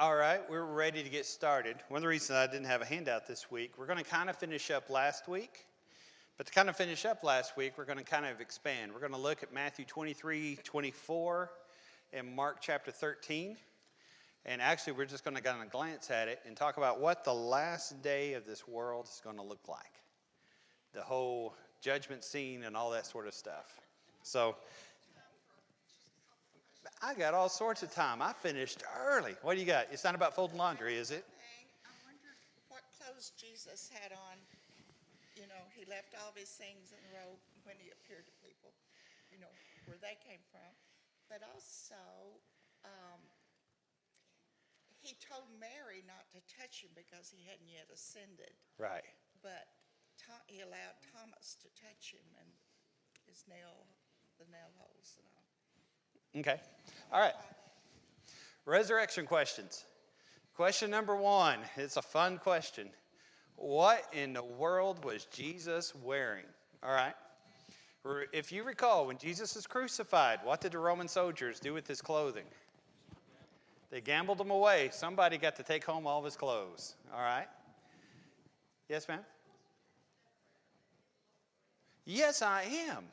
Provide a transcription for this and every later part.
All right, we're ready to get started. One of the reasons I didn't have a handout this week, we're going to kind of finish up last week. But to kind of finish up last week, we're going to kind of expand. We're going to look at Matthew 23, 24, and Mark chapter 13. And actually, we're just going to kind of glance at it and talk about what the last day of this world is going to look like. The whole judgment scene and all that sort of stuff. So, I got all sorts of time. I finished early. What do you got? It's not about folding laundry, is it? I wondered what clothes Jesus had on. You know, he left all of his things in the robe when he appeared to people, you know, where they came from. But also, he told Mary not to touch him because he hadn't yet ascended. Right. But he allowed Thomas to touch him and the nail holes and all. Okay. All right. Resurrection questions. Question number one. It's a fun question. What in the world was Jesus wearing? All right. If you recall, when Jesus was crucified, what did the Roman soldiers do with his clothing? They gambled him away. Somebody got to take home all of his clothes. All right. Yes, ma'am? Yes, I am.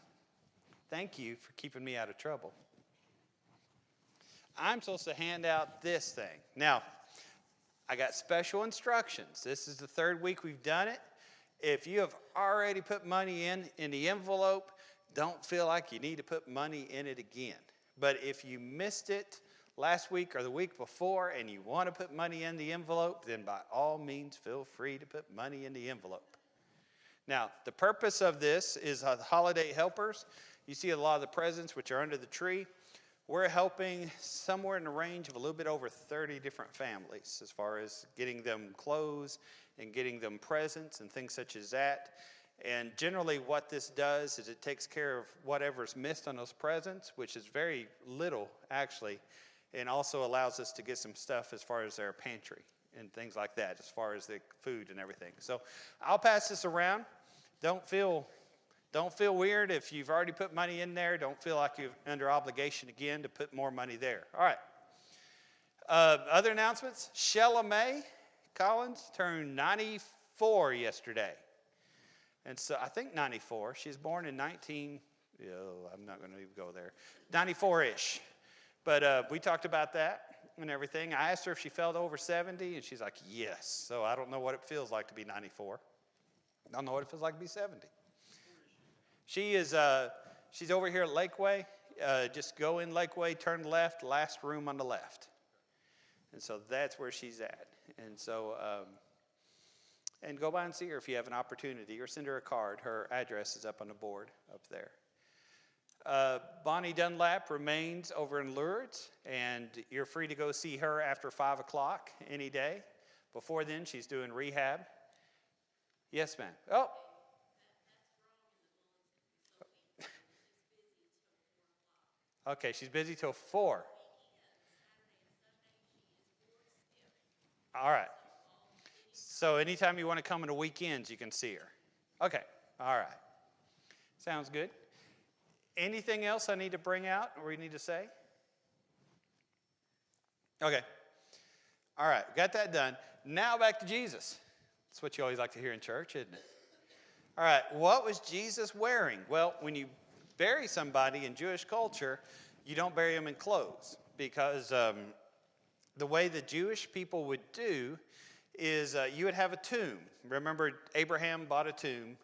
Thank you for keeping me out of trouble. I'm supposed to hand out this thing. Now, I got special instructions. This is the third week we've done it. If you have already put money in the envelope, don't feel like you need to put money in it again. But if you missed it last week or the week before and you want to put money in the envelope, then by all means feel free to put money in the envelope. Now, the purpose of this is holiday helpers. You see a lot of the presents which are under the tree. We're helping somewhere in the range of a little bit over 30 different families as far as getting them clothes and getting them presents and things such as that. And generally what this does is it takes care of whatever's missed on those presents, which is very little actually, and also allows us to get some stuff as far as their pantry and things like that, as far as the food and everything. So I'll pass this around. Don't feel weird if you've already put money in there. Don't feel like you're under obligation again to put more money there. All right. Other announcements. Shella Mae Collins turned 94 yesterday. And so I think 94. She's born in I'm not going to even go there. 94-ish. But we talked about that and everything. I asked her if she felt over 70, and she's like, yes. So I don't know what it feels like to be 94. I don't know what it feels like to be 70. She's over here at Lakeway. Just go in Lakeway, turn left, last room on the left. And so that's where she's at. And so, and go by and see her if you have an opportunity, or send her a card. Her address is up on the board up there. Bonnie Dunlap remains over in Lourdes, and you're free to go see her after 5 o'clock any day. Before then, she's doing rehab. Yes, ma'am. Oh. Okay, she's busy till 4. All right. So anytime you want to come on the weekends, you can see her. Okay, all right. Sounds good. Anything else I need to bring out or you need to say? Okay. All right, got that done. Now back to Jesus. That's what you always like to hear in church, isn't it? All right, what was Jesus wearing? Well, when you bury somebody in Jewish culture, you don't bury them in clothes, because the way the Jewish people would do is you would have a tomb. Remember, Abraham bought a tomb,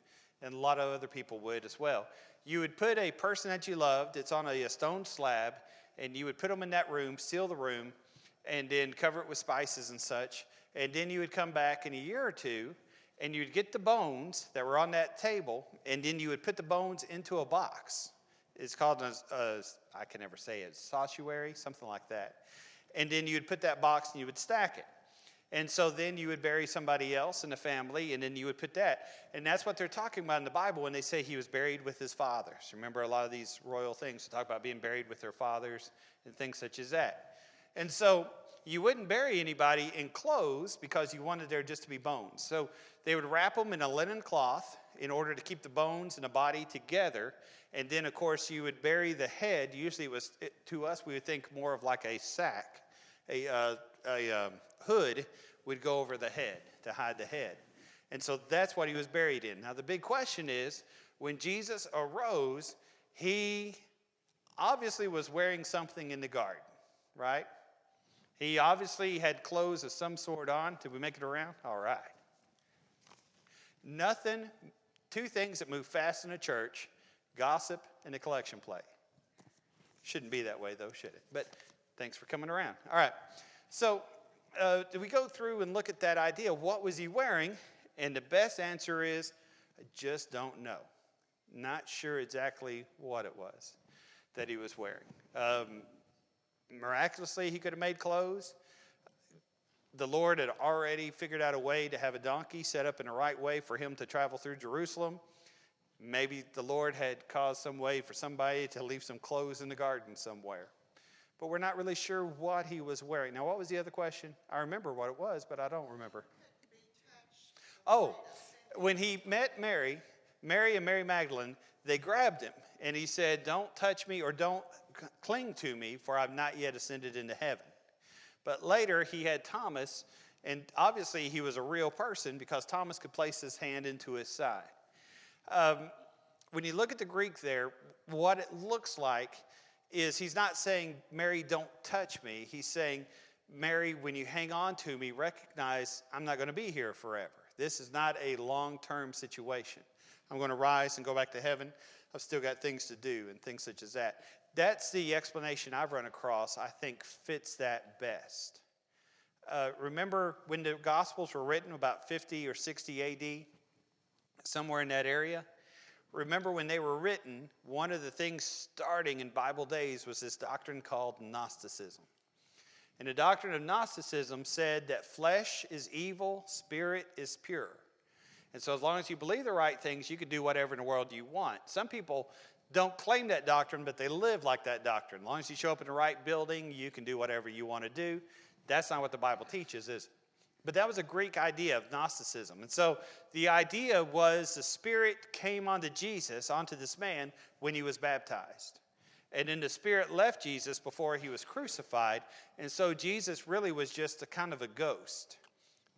and a lot of other people would as well. You would put a person that you loved, it's on a stone slab, and you would put them in that room, seal the room, and then cover it with spices and such. And then you would come back in a year or two, and you'd get the bones that were on that table, and then you would put the bones into a box. It's called I can never say it, ossuary, something like that. And then you would put that box and you would stack it. And so then you would bury somebody else in the family, and then you would put that. And that's what they're talking about in the Bible when they say he was buried with his fathers. Remember, a lot of these royal things talk about being buried with their fathers and things such as that. And so you wouldn't bury anybody in clothes because you wanted there just to be bones. So they would wrap them in a linen cloth in order to keep the bones and the body together. And then, of course, you would bury the head. Usually to us, we would think more of like a sack. a hood would go over the head to hide the head. And so that's what he was buried in. Now the big question is, when Jesus arose, he obviously was wearing something in the garden, right? He obviously had clothes of some sort on. Did we make it around? All right. Nothing, two things that move fast in a church, gossip and a collection plate. Shouldn't be that way though, should it? But thanks for coming around. All right. So do we go through and look at that idea? What was he wearing? And the best answer is, I just don't know. Not sure exactly what it was that he was wearing. Miraculously, he could have made clothes. The Lord had already figured out a way to have a donkey set up in the right way for him to travel through Jerusalem. Maybe the Lord had caused some way for somebody to leave some clothes in the garden somewhere. But we're not really sure what he was wearing. Now, what was the other question? I remember what it was, but I don't remember. Oh, when he met Mary and Mary Magdalene, they grabbed him. And he said, don't touch me or don't cling to me, for I've not yet ascended into heaven. But later he had Thomas, and obviously he was a real person because Thomas could place his hand into his side. When you look at the Greek there, what it looks like is he's not saying, Mary, don't touch me. He's saying, Mary, when you hang on to me, recognize I'm not going to be here forever. This is not a long-term situation. I'm going to rise and go back to heaven. I've still got things to do and things such as that. That's the explanation I've run across, I think fits that best. Remember when the Gospels were written about 50 or 60 AD, somewhere in that area? Remember when they were written, one of the things starting in Bible days was this doctrine called Gnosticism. And the doctrine of Gnosticism said that flesh is evil, spirit is pure. And so as long as you believe the right things, you can do whatever in the world you want. Some people don't claim that doctrine, but they live like that doctrine. As long as you show up in the right building, you can do whatever you want to do. That's not what the Bible teaches, is it? But that was a Greek idea of Gnosticism. And so the idea was the Spirit came onto Jesus, onto this man, when he was baptized. And then the Spirit left Jesus before he was crucified. And so Jesus really was just a kind of a ghost.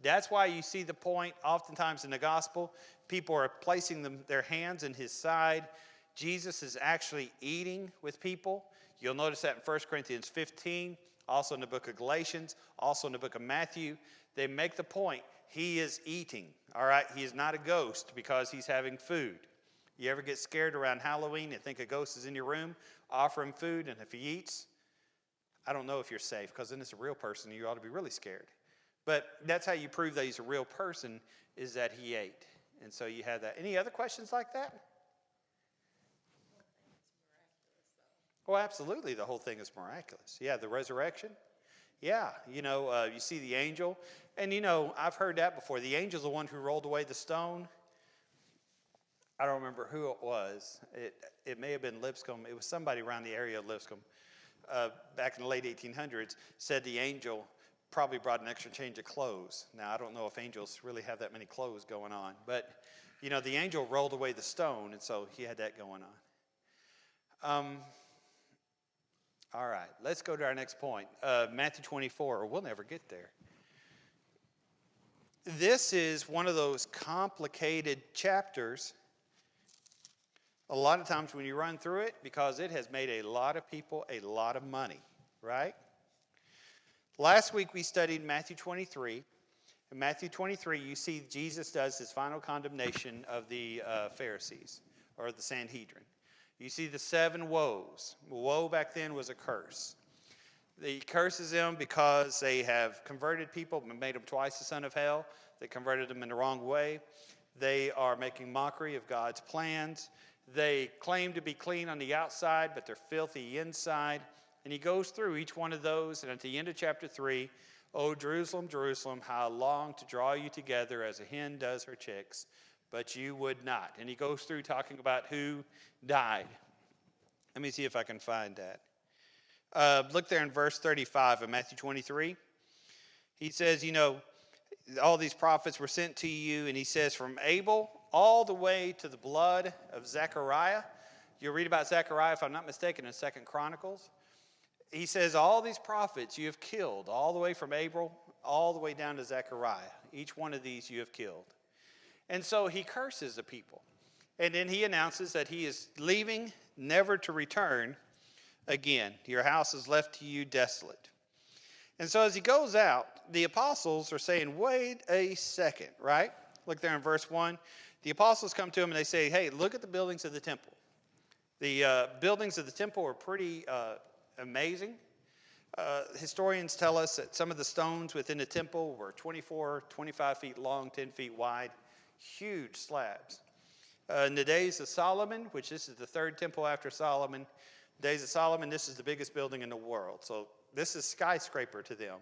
That's why you see the point oftentimes in the gospel. People are placing their hands in his side. Jesus is actually eating with people. You'll notice that in 1 Corinthians 15, also in the book of Galatians, also in the book of Matthew. They make the point, he is eating, all right? He is not a ghost because he's having food. You ever get scared around Halloween and think a ghost is in your room? Offer him food, and if he eats, I don't know if you're safe, because then it's a real person, and you ought to be really scared. But that's how you prove that he's a real person, is that he ate. And so you have that. Any other questions like that? Oh, absolutely. The whole thing is miraculous. Yeah, the resurrection. Yeah, you see the angel. And, I've heard that before. The angel's the one who rolled away the stone. I don't remember who it was. It may have been Lipscomb. It was somebody around the area of Lipscomb back in the late 1800s, said the angel probably brought an extra change of clothes. Now, I don't know if angels really have that many clothes going on. But, the angel rolled away the stone, and so he had that going on. All right, let's go to our next point. Matthew 24, or we'll never get there. This is one of those complicated chapters. A lot of times when you run through it, because it has made a lot of people a lot of money, right? Last week we studied Matthew 23. In Matthew 23, you see Jesus does his final condemnation of the Pharisees, or the Sanhedrin. You see the 7 woes. Woe back then was a curse. He curses them because they have converted people and made them twice the son of hell. They converted them in the wrong way. They are making mockery of God's plans. They claim to be clean on the outside, but they're filthy inside. And he goes through each one of those, and at the end of chapter 3, "O Jerusalem, Jerusalem, how I long to draw you together as a hen does her chicks, but you would not." And he goes through talking about who died. Let me see if I can find that. Look there in verse 35 of Matthew 23. He says, all these prophets were sent to you, and he says, from Abel all the way to the blood of Zechariah. You'll read about Zechariah, if I'm not mistaken, in 2 Chronicles. He says, all these prophets you have killed, all the way from Abel, all the way down to Zechariah. Each one of these you have killed. And so he curses the people. And then he announces that he is leaving, never to return again. Your house is left to you desolate. And so as he goes out, the apostles are saying, wait a second, right? Look there in verse 1. The apostles come to him and they say, hey, look at the buildings of the temple. The buildings of the temple were pretty amazing. Historians tell us that some of the stones within the temple were 24, 25 feet long, 10 feet wide, huge slabs. In the days of Solomon, which this is the third temple after Solomon, days of Solomon, this is the biggest building in the world. So this is skyscraper to them.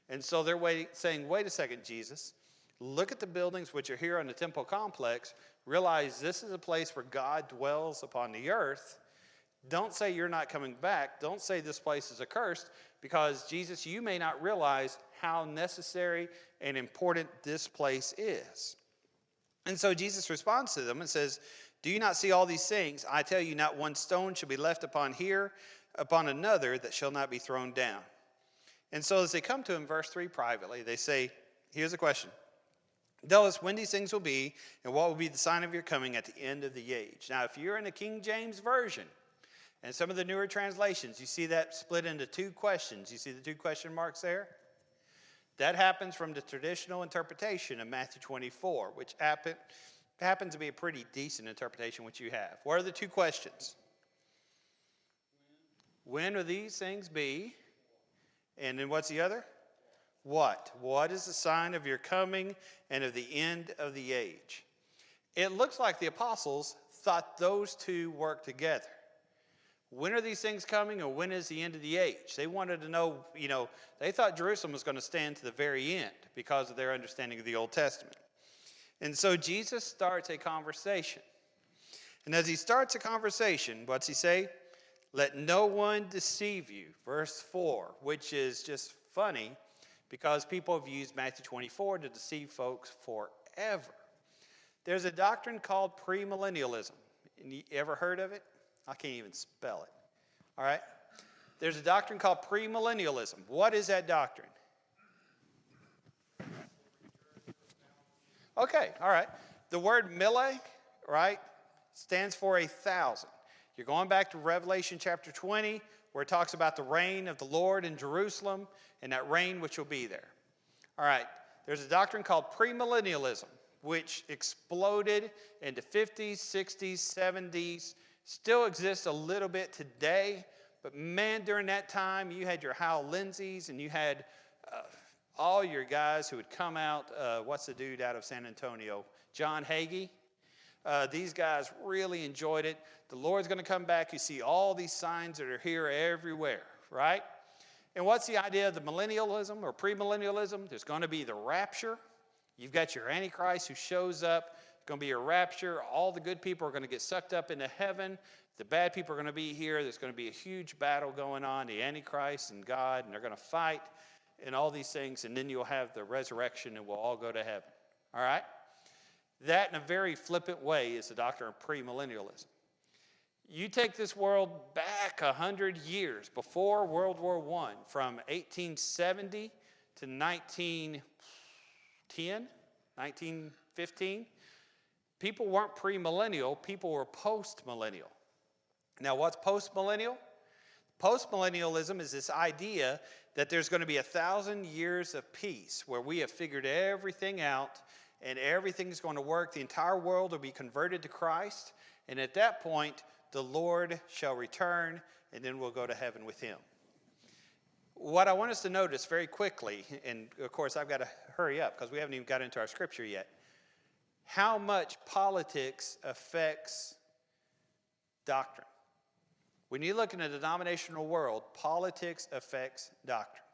And so they're saying, wait a second, Jesus, look at the buildings which are here on the temple complex. Realize this is a place where God dwells upon the earth. Don't say you're not coming back. Don't say this place is accursed, because Jesus, you may not realize how necessary and important this place is. And so Jesus responds to them and says, do you not see all these things? I tell you, not one stone shall be left upon here, upon another, that shall not be thrown down. And so as they come to him, verse 3 privately, they say, here's a question. Tell us when these things will be, and what will be the sign of your coming at the end of the age. Now, if you're in the King James Version, and some of the newer translations, you see that split into two questions. You see the two question marks there? That happens from the traditional interpretation of Matthew 24, which happens to be a pretty decent interpretation, which you have. What are the two questions? When will these things be? And then what's the other? What? What is the sign of your coming and of the end of the age? It looks like the apostles thought those two worked together. When are these things coming, or when is the end of the age? They wanted to know, they thought Jerusalem was going to stand to the very end because of their understanding of the Old Testament. And so Jesus starts a conversation. And as he starts a conversation, what's he say? Let no one deceive you. Verse 4, which is just funny because people have used Matthew 24 to deceive folks forever. There's a doctrine called premillennialism. You ever heard of it? I can't even spell it. All right? There's a doctrine called premillennialism. What is that doctrine? Okay, all right. The word mille, right, stands for 1,000. You're going back to Revelation chapter 20, where it talks about the reign of the Lord in Jerusalem and that reign which will be there. All right, there's a doctrine called premillennialism, which exploded into 50s, 60s, 70s, still exists a little bit today, but man, during that time, you had your Hal Lindsays and you had all your guys who would come out. What's the dude out of San Antonio? John Hagee. These guys really enjoyed it. The Lord's going to come back. You see all these signs that are here everywhere, right? And what's the idea of the millennialism or premillennialism? There's going to be the rapture. You've got your Antichrist who shows up. It's going to be a rapture. All the good people are going to get sucked up into heaven. The bad people are going to be here. There's going to be a huge battle going on, the Antichrist and God, and they're going to fight and all these things, and then you'll have the resurrection and we'll all go to heaven. All right? That, in a very flippant way, is the doctrine of premillennialism. You take this world back 100 years before World War I, from 1870 to 1910, 1915, people weren't premillennial, people were postmillennial. Now, what's postmillennial? Postmillennialism is this idea that there's going to be 1,000 years of peace where we have figured everything out and everything's going to work. The entire world will be converted to Christ, and at that point, the Lord shall return, and then we'll go to heaven with him. What I want us to notice very quickly, and of course I've got to hurry up because we haven't even got into our scripture yet, how much politics affects doctrine. When you look in a denominational world, politics affects doctrine.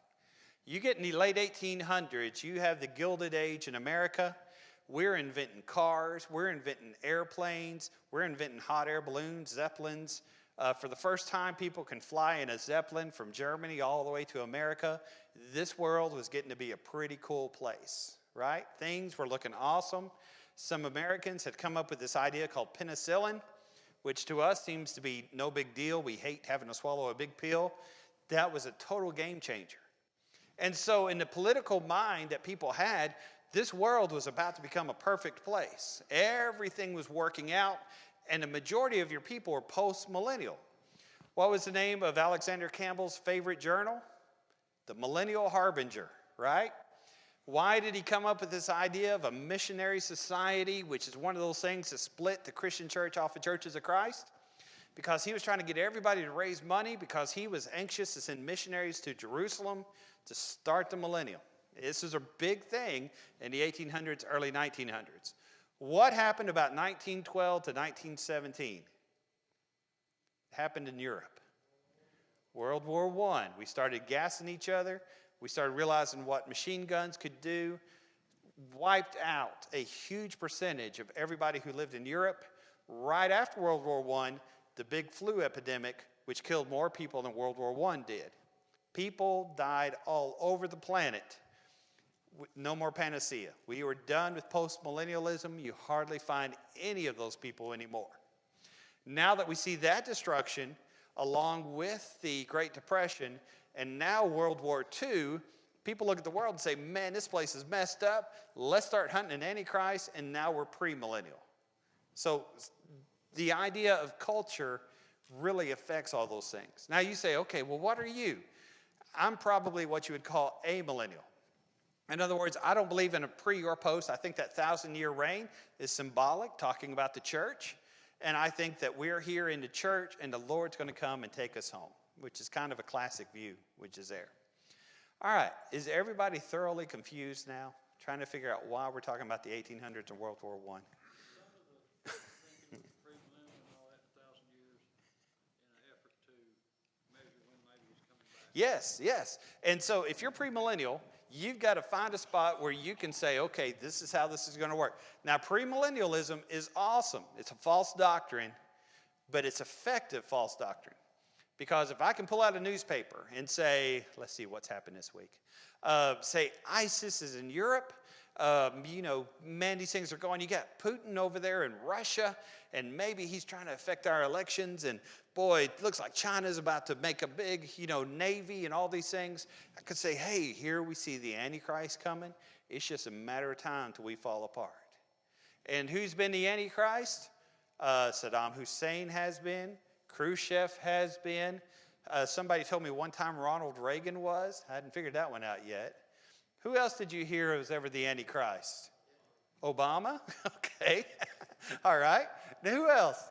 You get in the late 1800s, you have the Gilded Age in America. We're inventing cars, we're inventing airplanes, we're inventing hot air balloons, Zeppelins. For the first time, people can fly in a Zeppelin from Germany all the way to America. This world was getting to be a pretty cool place, right? Things were looking awesome. Some Americans had come up with this idea called penicillin, which to us seems to be no big deal. We hate having to swallow a big pill. that was a total game changer. And so in the political mind that people had, this world was about to become a perfect place. Everything was working out, and the majority of your people were post-millennial. What was the name of Alexander Campbell's favorite journal? The Millennial Harbinger, right? Why did he come up with this idea of a missionary society, which is one of those things that split the Christian church off of Churches of Christ? Because he was trying to get everybody to raise money because he was anxious to send missionaries to Jerusalem to start the millennium. This is a big thing in the 1800s, early 1900s. What happened about 1912 to 1917? It happened in Europe. World War I. We started gassing each other. We started realizing what machine guns could do. Wiped out a huge percentage of everybody who lived in Europe. Right after World War I, the big flu epidemic, which killed more people than World War I did. People died all over the planet. No more panacea. We were done with post-millennialism. You hardly find any of those people anymore. Now that we see that destruction, along with the Great Depression, and now World War II, people look at the world and say, man, this place is messed up. Let's start hunting an Antichrist, and now we're premillennial. So the idea of culture really affects all those things. Now you say, okay, well, what are you? I'm probably what you would call amillennial. In other words, I don't believe in a pre or post. I think that 1,000-year reign is symbolic, talking about the church. And I think that we're here in the church and the Lord's going to come and take us home, which is kind of a classic view, which is there. All right, is everybody thoroughly confused now? Trying to figure out why we're talking about the 1800s and World War I? Yes, yes. And so if you're premillennial, you've got to find a spot where you can say, okay, this is how this is going to work. Now, premillennialism is awesome. It's a false doctrine, but it's effective false doctrine. Because if I can pull out a newspaper and say, let's see what's happened this week. Say ISIS is in Europe. Man, these things are going. You got Putin over there in Russia, and maybe he's trying to affect our elections. And boy, it looks like China's about to make a big, navy and all these things. I could say, hey, here we see the Antichrist coming. It's just a matter of time till we fall apart. And who's been the Antichrist? Saddam Hussein has been. Khrushchev has been. Somebody told me one time Ronald Reagan was. I hadn't figured that one out yet. Who else did you hear was ever the Antichrist? Obama? Okay. All right. Now, who else?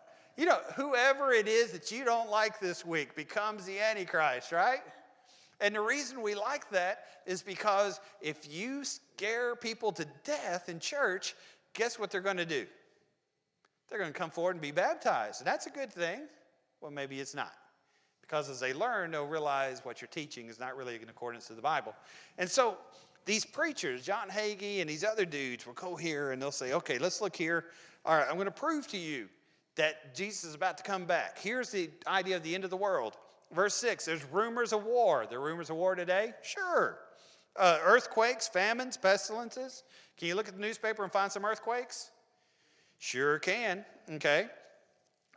Whoever it is that you don't like this week becomes the Antichrist, right? And the reason we like that is because if you scare people to death in church, guess what they're going to do? They're going to come forward and be baptized. And that's a good thing. Well, maybe it's not. Because as they learn, they'll realize what you're teaching is not really in accordance to the Bible. And so these preachers, John Hagee and these other dudes, will go here and they'll say, okay, let's look here. All right, I'm going to prove to you that Jesus is about to come back. Here's the idea of the end of the world. Verse 6, there's rumors of war. There are rumors of war today? Sure. Earthquakes, famines, pestilences. Can you look at the newspaper and find some earthquakes? Sure can. Okay.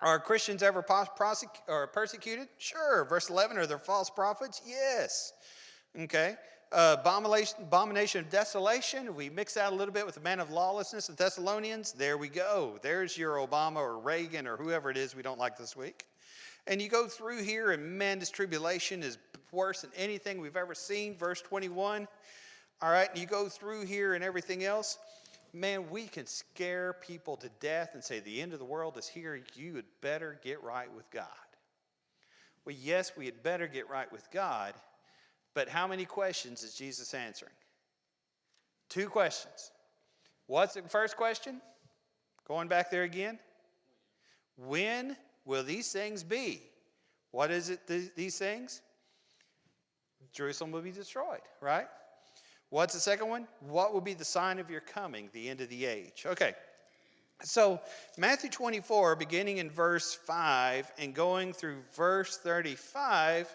Are Christians ever persecuted? Sure. Verse 11, are there false prophets? Yes. Okay. Abomination of desolation. We mix that a little bit with the man of lawlessness of Thessalonians. There we go. There's your Obama or Reagan or whoever it is we don't like this week. And you go through here and man, this tribulation is worse than anything we've ever seen. Verse 21. All right. And you go through here and everything else. Man, we can scare people to death and say the end of the world is here. You had better get right with God. Well, yes, we had better get right with God. But how many questions is Jesus answering? 2 questions. What's the first question? Going back there again. When will these things be? What is it, these things? Jerusalem will be destroyed, right? What's the second one? What will be the sign of your coming, the end of the age? Okay. So Matthew 24, beginning in verse 5 and going through verse 35,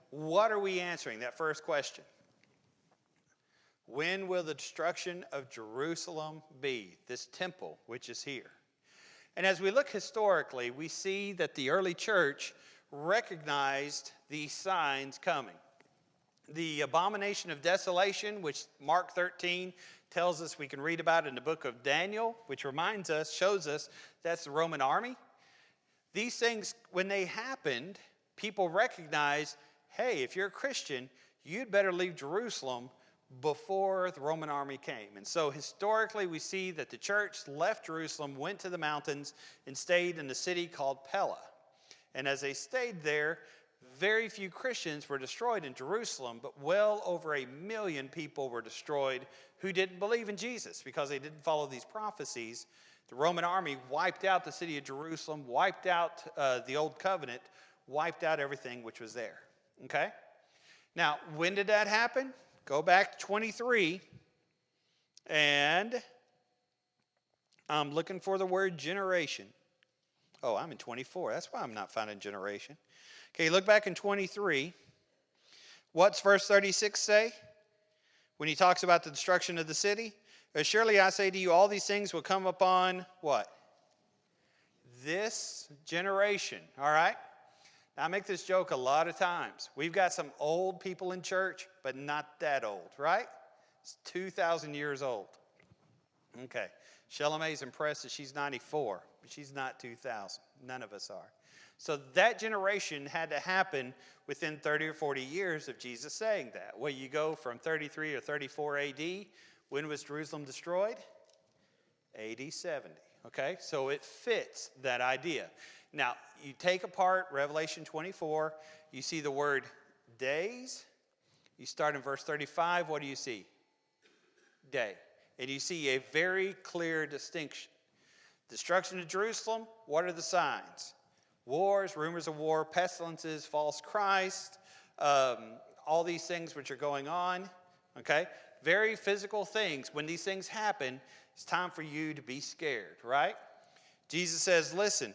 what are we answering? That first question. When will the destruction of Jerusalem be? This temple, which is here. And as we look historically, we see that the early church recognized these signs coming. The abomination of desolation, which Mark 13 tells us we can read about in the book of Daniel, which reminds us, shows us that's the Roman army. These things, when they happened, people recognized, hey, if you're a Christian, you'd better leave Jerusalem before the Roman army came. And so historically, we see that the church left Jerusalem, went to the mountains, and stayed in a city called Pella. And as they stayed there, very few Christians were destroyed in Jerusalem, but well over 1 million people were destroyed who didn't believe in Jesus because they didn't follow these prophecies. The Roman army wiped out the city of Jerusalem, wiped out the old covenant, wiped out everything which was there. Okay? Now, when did that happen? Go back to 23, and I'm looking for the word generation. Oh, I'm in 24. That's why I'm not finding generation. Okay, look back in 23. What's verse 36 say? When he talks about the destruction of the city? Surely I say to you, all these things will come upon what? This generation, all right? Now, I make this joke a lot of times. We've got some old people in church, but not that old, right? It's 2,000 years old. Okay. Shelamay's impressed that she's 94, but she's not 2,000. None of us are. So that generation had to happen within 30 or 40 years of Jesus saying that. Well, you go from 33 or 34 AD. When was Jerusalem destroyed? AD 70. Okay, so it fits that idea. Now, you take apart Revelation 24, you see the word days. You start in verse 35, what do you see? Day. And you see a very clear distinction. Destruction of Jerusalem, what are the signs? Wars, rumors of war, pestilences, false Christ, all these things which are going on, okay? Very physical things. When these things happen, it's time for you to be scared, right? Jesus says, listen,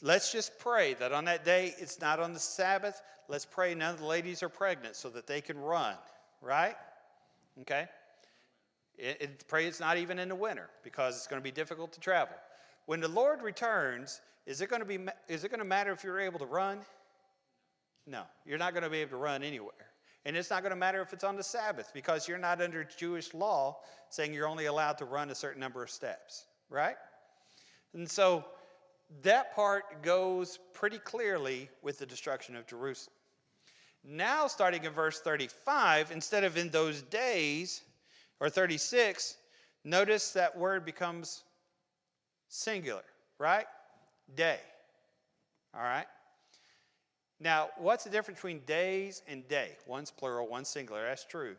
let's just pray that on that day, it's not on the Sabbath. Let's pray none of the ladies are pregnant so that they can run, right? Okay? Pray it's not even in the winter because it's going to be difficult to travel. When the Lord returns, is it going to matter if you're able to run? No, you're not going to be able to run anywhere. And it's not going to matter if it's on the Sabbath because you're not under Jewish law saying you're only allowed to run a certain number of steps, right? And so that part goes pretty clearly with the destruction of Jerusalem. Now, starting in verse 35, instead of in those days, or 36, notice that word becomes singular, right? Day. All right? Now, what's the difference between days and day? One's plural, one's singular. That's true.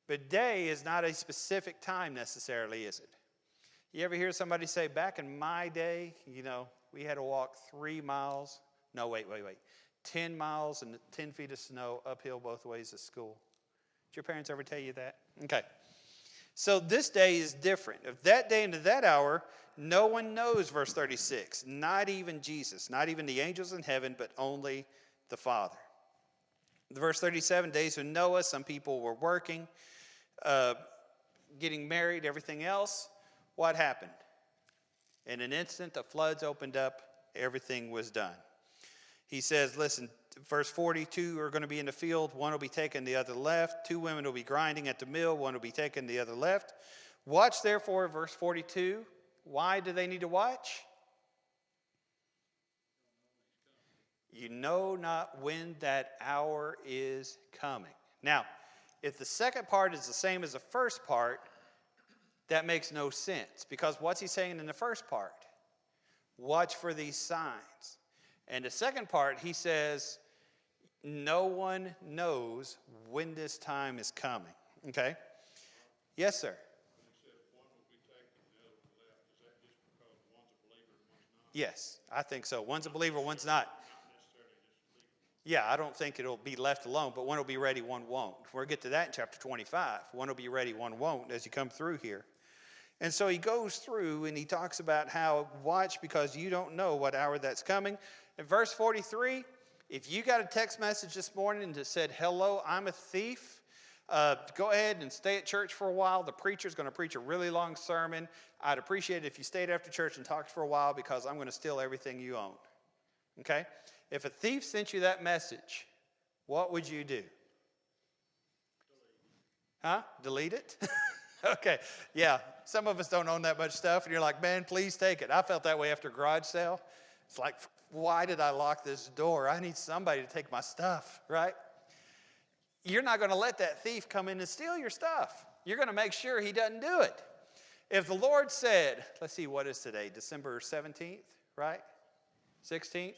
But day is not a specific time necessarily, is it? You ever hear somebody say, back in my day, we had to walk 3 miles. No, wait. 10 miles and 10 feet of snow uphill both ways to school. Did your parents ever tell you that? Okay. So this day is different. Of that day into that hour, no one knows, verse 36. Not even Jesus, not even the angels in heaven, but only the Father. Verse 37, days of Noah, some people were working, getting married, everything else. What happened? In an instant, the floods opened up, everything was done. He says, listen, verse 42 are going to be in the field, one will be taken, the other left. 2 women will be grinding at the mill, one will be taken, the other left. Watch therefore, verse 42. Why do they need to watch? You know not when that hour is coming. Now, if the second part is the same as the first part, that makes no sense. Because what's he saying in the first part? Watch for these signs. And the second part, he says, no one knows when this time is coming. Okay? Yes, sir. Yes, I think so. One's a believer, one's not. Yeah, I don't think it'll be left alone, but one will be ready, one won't. We'll get to that in chapter 25. One will be ready, one won't as you come through here. And so he goes through and he talks about how watch because you don't know what hour that's coming. In verse 43, if you got a text message this morning that said, hello, I'm a thief, go ahead and stay at church for a while. The preacher's going to preach a really long sermon. I'd appreciate it if you stayed after church and talked for a while because I'm going to steal everything you own. Okay? If a thief sent you that message, what would you do? Huh? Delete it? Okay. Yeah. Some of us don't own that much stuff, and you're like, man, please take it. I felt that way after a garage sale. It's like, why did I lock this door? I need somebody to take my stuff, right? You're not going to let that thief come in and steal your stuff. You're going to make sure he doesn't do it. If the Lord said, let's see, what is today? December 17th, right? 16th?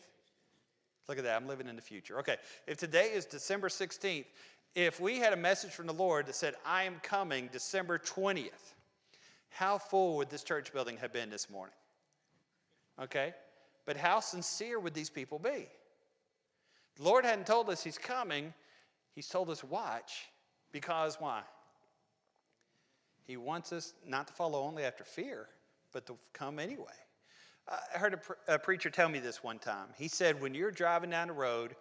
Look at that. I'm living in the future. Okay. If today is December 16th, if we had a message from the Lord that said, I am coming December 20th, how full would this church building have been this morning? Okay? But how sincere would these people be? The Lord hadn't told us he's coming. He's told us watch. Because why? He wants us not to follow only after fear, but to come anyway. I heard a preacher tell me this one time. He said, when you're driving down the road,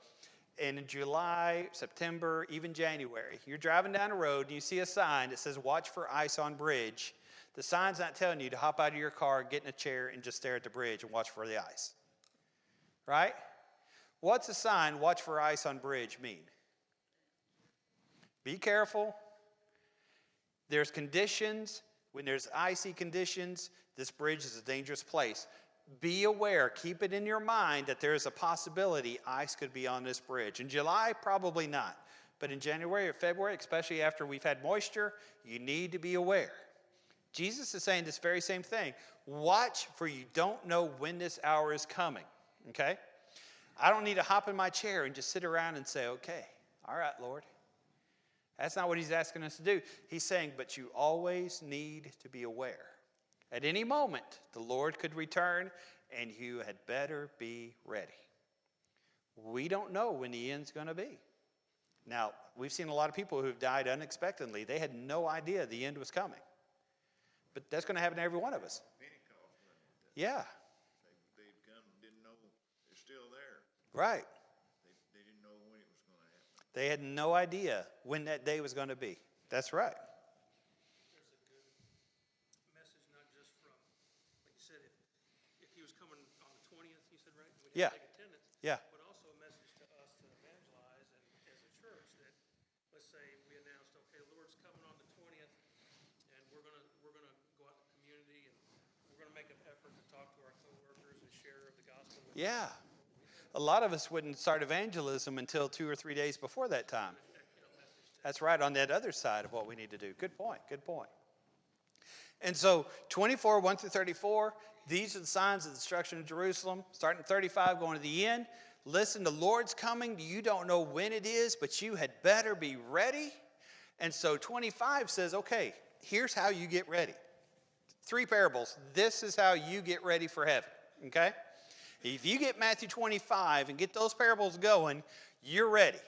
and in July, September, even January, you're driving down the road and you see a sign that says, watch for ice on bridge. The sign's not telling you to hop out of your car, get in a chair, and just stare at the bridge and watch for the ice. Right? What's a sign, watch for ice on bridge, mean? Be careful. There's conditions. When there's icy conditions, this bridge is a dangerous place. Be aware, keep it in your mind that there is a possibility ice could be on this bridge. In July, probably not. But in January or February, especially after we've had moisture, you need to be aware. Jesus is saying this very same thing. Watch, for you don't know when this hour is coming. Okay? I don't need to hop in my chair and just sit around and say, okay, all right, Lord. That's not what he's asking us to do. He's saying, but you always need to be aware. At any moment, the Lord could return, and you had better be ready. We don't know when the end's going to be. Now, we've seen a lot of people who've died unexpectedly. They had no idea the end was coming. But that's going to happen to every one of us. Yeah. They'd come and didn't know they're still there. Right. They didn't know when it was going to happen. They had no idea when that day was going to be. That's right. Yeah. Take attendance, yeah. but also a message to us to evangelize and as a church that, let's say we announced, okay, the Lord's coming on the 20th, and we're gonna go out in the community and we're gonna make an effort to talk to our coworkers and share of the gospel with them. Yeah. A lot of us wouldn't start evangelism until 2 or 3 days before that time. That's right, on that other side of what we need to do. Good point, good point. And so 24, 1 through 34, these are the signs of the destruction of Jerusalem. Starting at 35, going to the end. Listen, the Lord's coming. You don't know when it is, but you had better be ready. And so 25 says, okay, here's how you get ready. 3 parables. This is how you get ready for heaven, okay? If you get Matthew 25 and get those parables going, you're ready.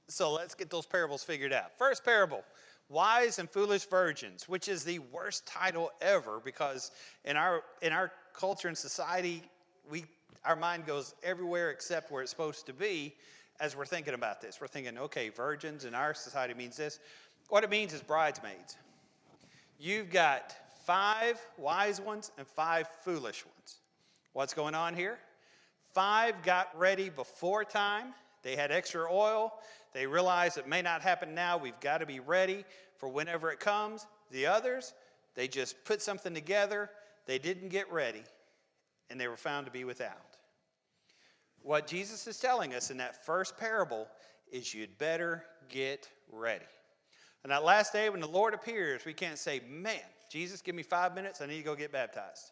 So let's get those parables figured out. First parable. Wise and Foolish Virgins, which is the worst title ever because in our culture and society, our mind goes everywhere except where it's supposed to be as we're thinking about this. We're thinking, okay, virgins in our society means this. What it means is bridesmaids. You've got 5 wise ones and 5 foolish ones. What's going on here? 5 got ready before time. They had extra oil. They realized it may not happen now. We've got to be ready for whenever it comes. The others, they just put something together. They didn't get ready, and they were found to be without. What Jesus is telling us in that first parable is you'd better get ready. And that last day when the Lord appears, we can't say, man, Jesus, give me 5 minutes. I need to go get baptized.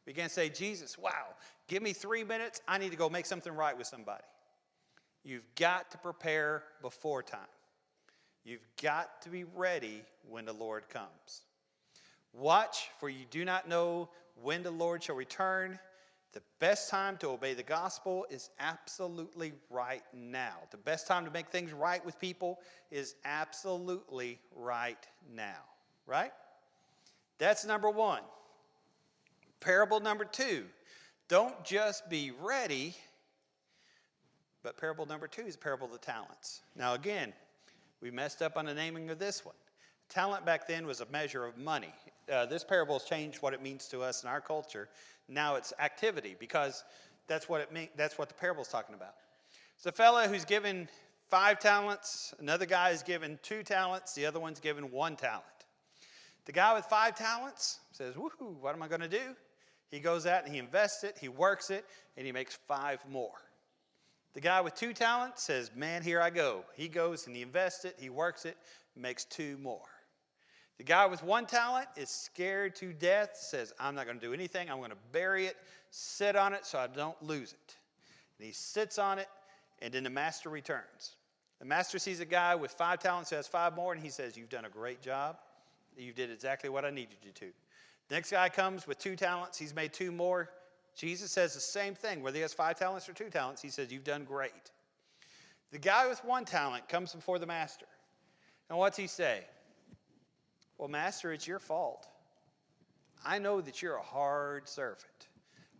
We can't say, Jesus, wow, give me 3 minutes. I need to go make something right with somebody. You've got to prepare before time. You've got to be ready when the Lord comes. Watch, for you do not know when the Lord shall return. The best time to obey the gospel is absolutely right now. The best time to make things right with people is absolutely right now. Right? That's number 1. Parable number 2. Don't just be ready. But parable number 2 is parable of the talents. Now again, we messed up on the naming of this one. Talent back then was a measure of money. This parable has changed what it means to us in our culture. Now it's activity because That's what it means. That's what the parable's talking about. It's a fellow who's given 5 talents. Another guy is given 2 talents. The other one's given 1 talent. The guy with 5 talents says, woohoo, what am I going to do? He goes out and he invests it, he works it, and he makes 5 more. The guy with 2 talents says, man, here I go. He goes and he invests it, he works it, makes 2 more. The guy with 1 talent is scared to death, says, I'm not going to do anything. I'm going to bury it, sit on it so I don't lose it. And he sits on it, and then the master returns. The master sees a guy with 5 talents who has 5 more, and he says, you've done a great job. You did exactly what I needed you to. The next guy comes with 2 talents. He's made 2 more. Jesus says the same thing, whether he has 5 talents or 2 talents. He says, you've done great. The guy with 1 talent comes before the master. And what's he say? Well, master, it's your fault. I know that you're a hard servant.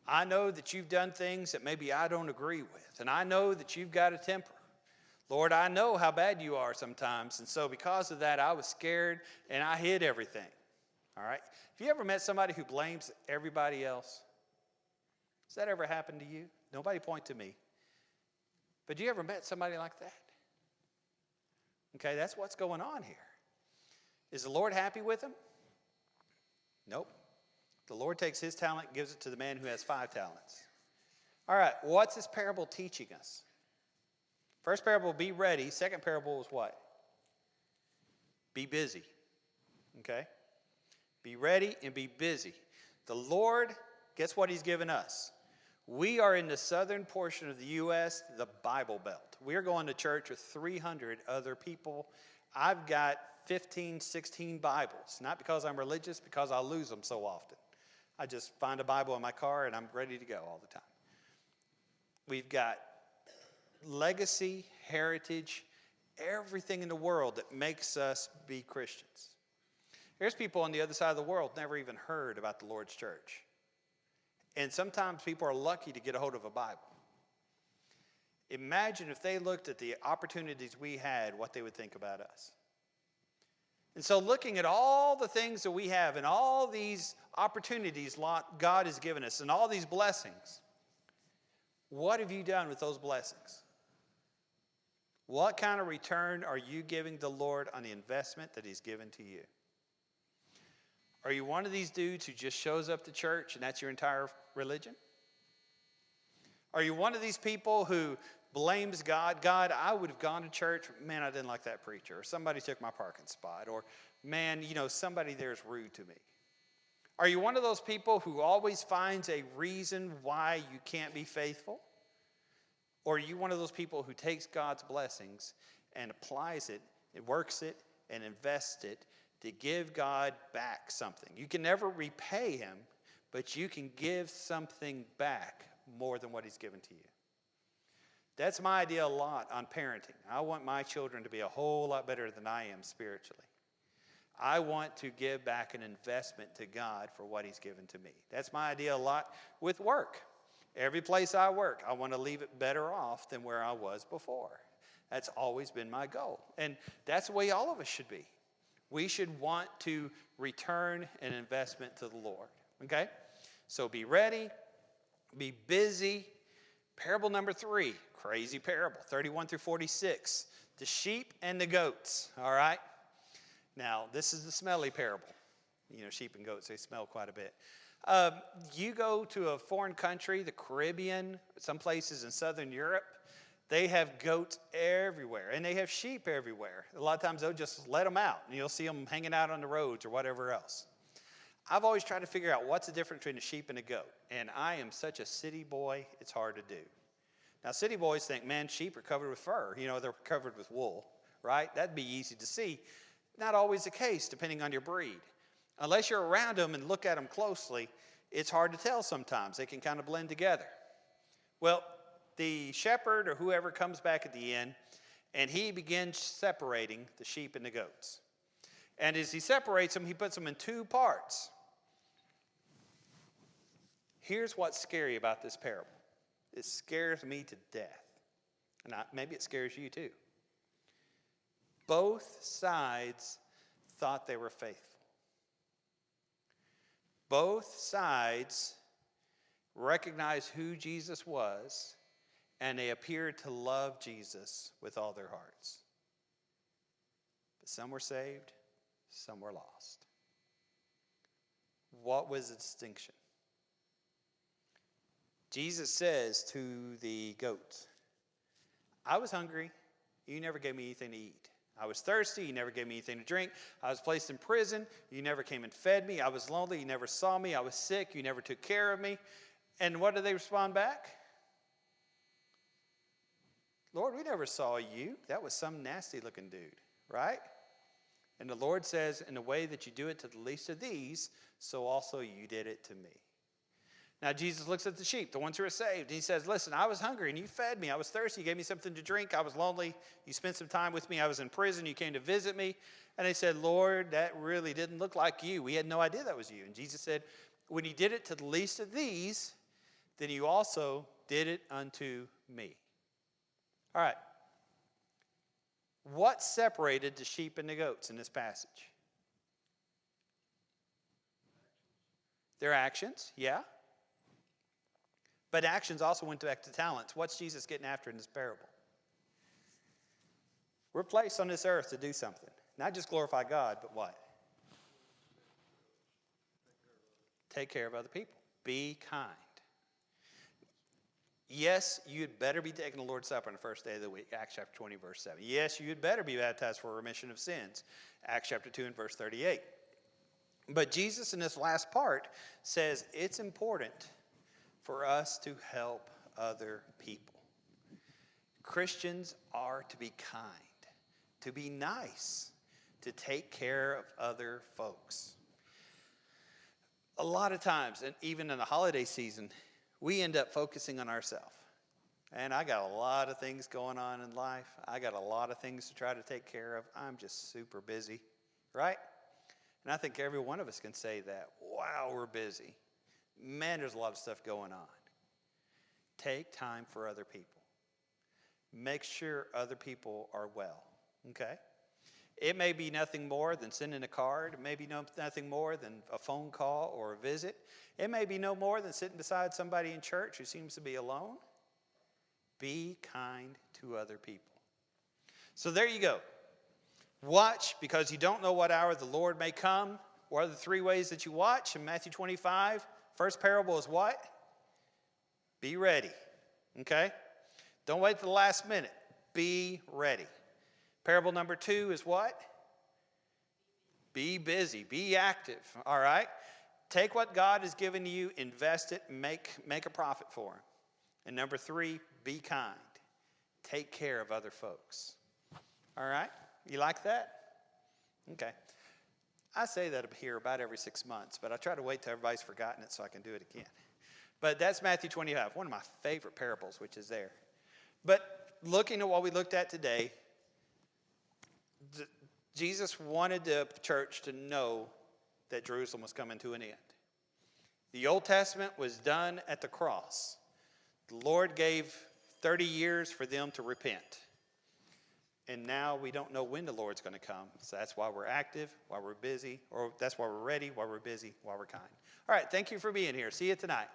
I know that you've done things that maybe I don't agree with. And I know that you've got a temper. Lord, I know how bad you are sometimes. And so because of that, I was scared and I hid everything. All right? Have you ever met somebody who blames everybody else? Has that ever happened to you? Nobody point to me. But you ever met somebody like that? Okay, that's what's going on here. Is the Lord happy with him? Nope. The Lord takes his talent and gives it to the man who has 5 talents. All right, what's this parable teaching us? First parable, be ready. Second parable is what? Be busy. Okay? Be ready and be busy. The Lord, guess what he's given us? We are in the southern portion of the U.S., the Bible Belt. We're going to church with 300 other people. I've got 15, 16 Bibles. Not because I'm religious, because I lose them so often. I just find a Bible in my car and I'm ready to go all the time. We've got legacy, heritage, everything in the world that makes us be Christians. There's people on the other side of the world never even heard about the Lord's church. And sometimes people are lucky to get a hold of a Bible. Imagine if they looked at the opportunities we had, what they would think about us. And so looking at all the things that we have and all these opportunities God has given us and all these blessings, what have you done with those blessings? What kind of return are you giving the Lord on the investment that he's given to you? Are you one of these dudes who just shows up to church and that's your entire religion? Are you one of these people who blames God? God, I would have gone to church. Man, I didn't like that preacher. Or somebody took my parking spot. Or, man, somebody there is rude to me. Are you one of those people who always finds a reason why you can't be faithful? Or are you one of those people who takes God's blessings and applies it, and works it, and invests it to give God back something? You can never repay him, but you can give something back more than what he's given to you. That's my idea a lot on parenting. I want my children to be a whole lot better than I am spiritually. I want to give back an investment to God for what he's given to me. That's my idea a lot with work. Every place I work, I want to leave it better off than where I was before. That's always been my goal. And that's the way all of us should be. We should want to return an investment to the Lord. Okay? So be ready, be busy. Parable number 3, crazy parable, 31 through 46. The sheep and the goats, all right? Now, this is the smelly parable. Sheep and goats, they smell quite a bit. You go to a foreign country, the Caribbean, some places in Southern Europe, they have goats everywhere, and they have sheep everywhere. A lot of times they'll just let them out, and you'll see them hanging out on the roads or whatever else. I've always tried to figure out what's the difference between a sheep and a goat, and I am such a city boy, it's hard to do. Now, city boys think, man, sheep are covered with fur. They're covered with wool, right? That'd be easy to see. Not always the case, depending on your breed. Unless you're around them and look at them closely, it's hard to tell sometimes. They can kind of blend together. Well, the shepherd or whoever comes back at the end, and he begins separating the sheep and the goats. And as he separates them, he puts them in 2 parts. Here's what's scary about this parable. It scares me to death. And maybe it scares you too. Both sides thought they were faithful. Both sides recognized who Jesus was, and they appeared to love Jesus with all their hearts. But some were saved, some were lost. What was the distinction? Jesus says to the goats, I was hungry, you never gave me anything to eat. I was thirsty, you never gave me anything to drink. I was placed in prison, you never came and fed me. I was lonely, you never saw me. I was sick, you never took care of me. And what did they respond back? Lord, we never saw you. That was some nasty looking dude, right? And the Lord says, in the way that you do it to the least of these, so also you did it to me. Now Jesus looks at the sheep, the ones who are saved, and he says, listen, I was hungry and you fed me. I was thirsty, you gave me something to drink. I was lonely, you spent some time with me. I was in prison, you came to visit me. And they said, Lord, that really didn't look like you. We had no idea that was you. And Jesus said, when you did it to the least of these, then you also did it unto me. All right. What separated the sheep and the goats in this passage? Their actions, yeah. But actions also went back to talents. What's Jesus getting after in this parable? We're placed on this earth to do something. Not just glorify God, but what? Take care of other people. Be kind. Yes, you'd better be taking the Lord's Supper on the first day of the week, Acts chapter 20, verse 7. Yes, you'd better be baptized for remission of sins, Acts chapter 2 and verse 38. But Jesus in this last part says it's important for us to help other people. Christians are to be kind, to be nice, to take care of other folks. A lot of times, and even in the holiday season, we end up focusing on ourselves. And I got a lot of things going on in life. I got a lot of things to try to take care of. I'm just super busy, right? And I think every one of us can say that. Wow, we're busy. Man, there's a lot of stuff going on. Take time for other people. Make sure other people are well, okay? It may be nothing more than sending a card. It may be nothing more than a phone call or a visit. It may be no more than sitting beside somebody in church who seems to be alone. Be kind to other people. So there you go. Watch, because you don't know what hour the Lord may come. What are the three ways that you watch in Matthew 25? First parable is what? Be ready, okay? Don't wait till the last minute. Be ready. Parable number 2 is what? Be busy. Be active, all right? Take what God has given you, invest it, make a profit for him. And number 3, be kind. Take care of other folks. All right? You like that? Okay. I say that up here about every 6 months, but I try to wait till everybody's forgotten it so I can do it again. But that's Matthew 25, one of my favorite parables, which is there. But looking at what we looked at today, Jesus wanted the church to know that Jerusalem was coming to an end. The Old Testament was done at the cross. The Lord gave 30 years for them to repent. And now we don't know when the Lord's going to come. So that's why we're active, why we're busy, or that's why we're ready, why we're busy, why we're kind. All right, thank you for being here. See you tonight.